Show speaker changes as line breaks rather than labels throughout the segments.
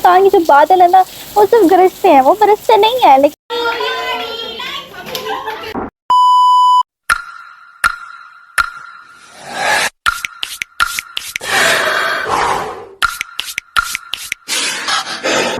मुल्तान के जो बादल है ना वो सिर्फ गरजते हैं, वो बरसते नहीं है। लेकिन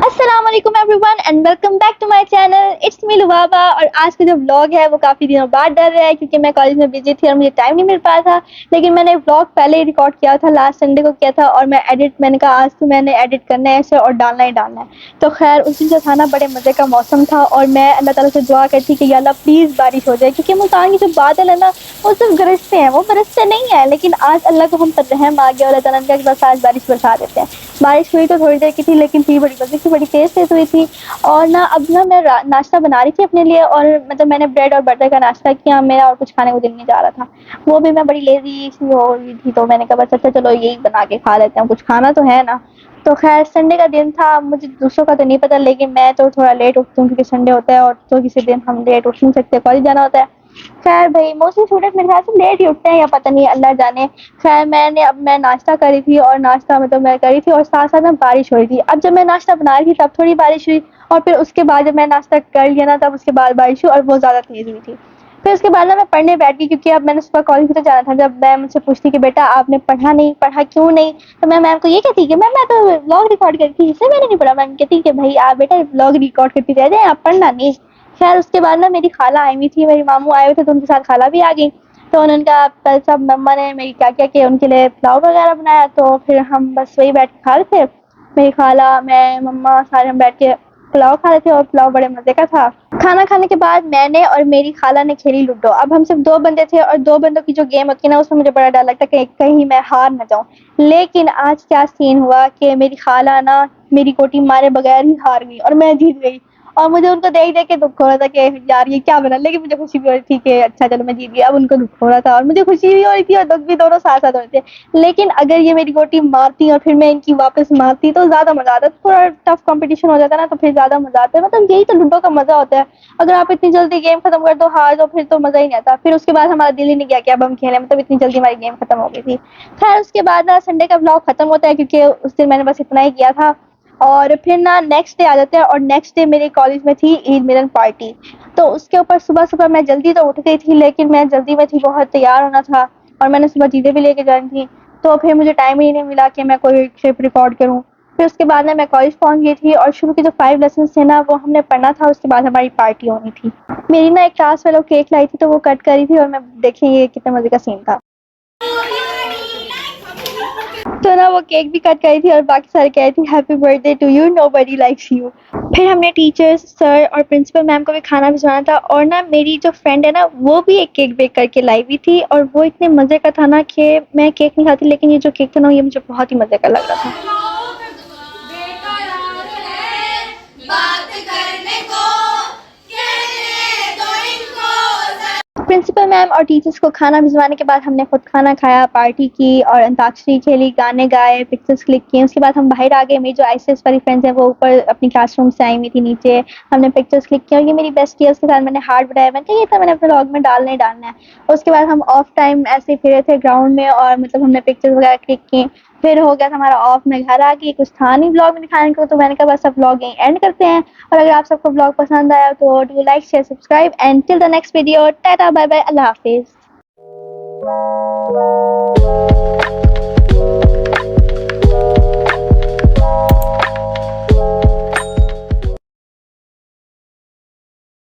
अस्सलामुअलैकुम everyone and welcome back to my channel. It's me Lubaba. और आज का जो व्लॉग है वो काफ़ी दिनों बाद डल रहा है क्योंकि मैं कॉलेज में बिजी थी और मुझे टाइम नहीं मिल पाया था। लेकिन मैंने व्लॉग पहले ही रिकॉर्ड किया था, लास्ट संडे को किया था, और मैंने कहा आज तो मैंने एडिट करना है इसे और डालना ही डालना है। तो खैर उस दिन जो था ना, बड़े मज़े का मौसम था और मैं अल्लाह ताला से दुआ करती कि या अल्लाह प्लीज़ बारिश हो जाए, क्योंकि मुल्तान के जो बादल है ना वो सिर्फ गरजते हैं, वो बरसते नहीं है। लेकिन आज अल्लाह को हम पर रहम आ गया और अल्लाह ताला के बस आज बारिश बरसा देते हैं। बारिश हुई तो थोड़ी देर की थी लेकिन थी बड़ी मज़े की, बड़ी तेज़ हुई थी। और ना अब ना मैं नाश्ता बना रही थी अपने लिए, और मतलब मैंने ब्रेड और बटर का नाश्ता किया, मेरा और कुछ खाने को दिल नहीं जा रहा था। वो भी मैं बड़ी लेजी सी हो रही थी तो मैंने कहा बस अच्छा चलो यही बना के खा लेते हैं, कुछ खाना तो है ना। तो खैर संडे का दिन था, मुझे दूसरों का तो नहीं पता लेकिन मैं तो थोड़ा लेट उठती हूँ क्योंकि संडे होता है और तो किसी दिन हम लेट उठ नहीं सकते, कॉलेज जाना होता है। खैर भाई मोस्टली स्टूडेंट मेरे ख्याल से लेट ही उठते हैं या पता नहीं, अल्लाह जाने। खैर मैं नाश्ता करी थी और नाश्ता मतलब मैं करी थी और साथ साथ में बारिश हो रही थी। अब जब मैं नाश्ता बना रही थी तब थोड़ी बारिश हुई और फिर उसके बाद जब मैं नाश्ता कर लिया ना तब उसके बाद बारिश हुई और बहुत ज़्यादा तेज़ हुई थी। फिर उसके बाद ना मैं पढ़ने बैठ गई क्योंकि अब मैंने सुबह कॉलेज भी तो जाना था। जब मैम मुझसे पूछती कि बेटा आपने पढ़ा नहीं, पढ़ा क्यों नहीं, तो मैं मैम को ये कहती कि मैम मैं तो व्लॉग रिकॉर्ड करती थी इसलिए मैंने नहीं पढ़ा। मैम कहती कि भाई आप बेटा व्लॉग रिकॉर्ड करती रह जाए, आप पढ़ना नहीं। खैर उसके बाद ना मेरी खाला आई हुई थी, मेरे मामू आए हुए थे तो उनके साथ खाला भी आ गई। तो उन्होंने कहा सब मम्मा ने मेरी क्या क्या किया, उनके लिए पुलाव वगैरह बनाया, तो फिर हम बस वही बैठ के खा रहे थे। मेरी खाला, मैं, मम्मा सारे हम बैठ के पुलाव खा रहे थे और पुलाव बड़े मज़े का था। खाना खाने के बाद मैंने और मेरी खाला ने खेली लूडो। अब हम सिर्फ 2 बंदे थे और 2 बंदों की जो गेम होती है ना उसमें मुझे बड़ा डर लगता है कि कहीं मैं हार ना जाऊँ। लेकिन आज क्या सीन हुआ कि मेरी खाला ना मेरी गोटी मारे बगैर ही हार गई और मैं जीत गई। और मुझे उनको देख के दुख हो रहा था कि यार ये क्या बना, लेकिन मुझे खुशी भी हो रही थी कि अच्छा चलो मैं जीत गई। अब उनको दुख हो रहा था और मुझे खुशी भी हो रही थी और दुख भी, दोनों साथ साथ हो रहे थे। लेकिन अगर ये मेरी गोटी मारती और फिर मैं इनकी वापस मारती तो ज़्यादा मज़ा आता। थोड़ा टफ कंपटीशन हो जाता ना तो फिर ज़्यादा मज़ा आता है। मतलब यही तो लूडो का मज़ा होता है। अगर आप इतनी जल्दी गेम खत्म कर दो, हार दो, फिर तो मज़ा ही नहीं आता। फिर उसके बाद हमारा दिल ही नहीं किया कि अब हम खेलें, मतलब इतनी जल्दी हमारी गेम खत्म हो गई थी। खैर उसके बाद ना संडे का ब्लॉग खत्म होता है क्योंकि उस दिन मैंने बस इतना ही किया था। और फिर ना नेक्स्ट डे आ जाते हैं और नेक्स्ट डे मेरे कॉलेज में थी ईद मिलन पार्टी। तो उसके ऊपर सुबह सुबह मैं जल्दी तो उठ गई थी लेकिन मैं जल्दी में थी, बहुत तैयार होना था और मैंने सुबह चीज़ें भी लेके जानी थी। तो फिर मुझे टाइम ही नहीं मिला कि मैं कोई क्लिप रिकॉर्ड करूँ। फिर उसके बाद ना मैं कॉलेज पहुँच गई थी और शुरू के जो 5 लेसन थे ना वो हमने पढ़ना था, उसके बाद हमारी पार्टी होनी थी। मेरी ना एक क्लास फेलो केक लाई थी तो वो कट करी थी और मैं देखें ये कितने मज़े का सीन था। तो ना वो केक भी कट करी थी और बाकी सारे कह रही थी happy birthday to you, nobody likes you. फिर हमने टीचर्स, सर और प्रिंसिपल मैम को भी खाना भिजवाना था और ना मेरी जो फ्रेंड है ना वो भी एक केक बेक करके लाई हुई थी और वो इतने मज़े का था ना कि मैं केक नहीं खाती लेकिन ये जो केक था ना ये मुझे बहुत ही मज़े का लग रहा था। प्रिंसिपल मैम और टीचर्स को खाना भिजवाने के बाद हमने खुद खाना खाया, पार्टी की और अंताक्षरी खेली, गाने गाए, पिक्चर्स क्लिक किए। उसके बाद हम बाहर आ गए। मेरी जो आईसीएस वाली फ्रेंड्स हैं वो ऊपर अपनी क्लासरूम से आई हुई थी नीचे। हमने पिक्चर्स क्लिक किए और ये मेरी बेस्ट है, उसके साथ मैंने हार्ट बनाया। मैंने कहा ये था मैंने अपने व्लॉग में डालना ही डालना है। उसके बाद हम ऑफ टाइम ऐसे ही फिरे थे ग्राउंड में और मतलब हमने पिक्चर्स वगैरह क्लिक की। फिर हो गया था हमारा ऑफ, मैं घर आ गई, कुछ था नहीं व्लॉग में दिखाने को तो मैंने कहा बस अब व्लॉग यहीं एंड करते हैं। और अगर आप सबको व्लॉग पसंद आया तो do like, share, subscribe and till the next video, tata bye bye, अल्लाह हाफिज़।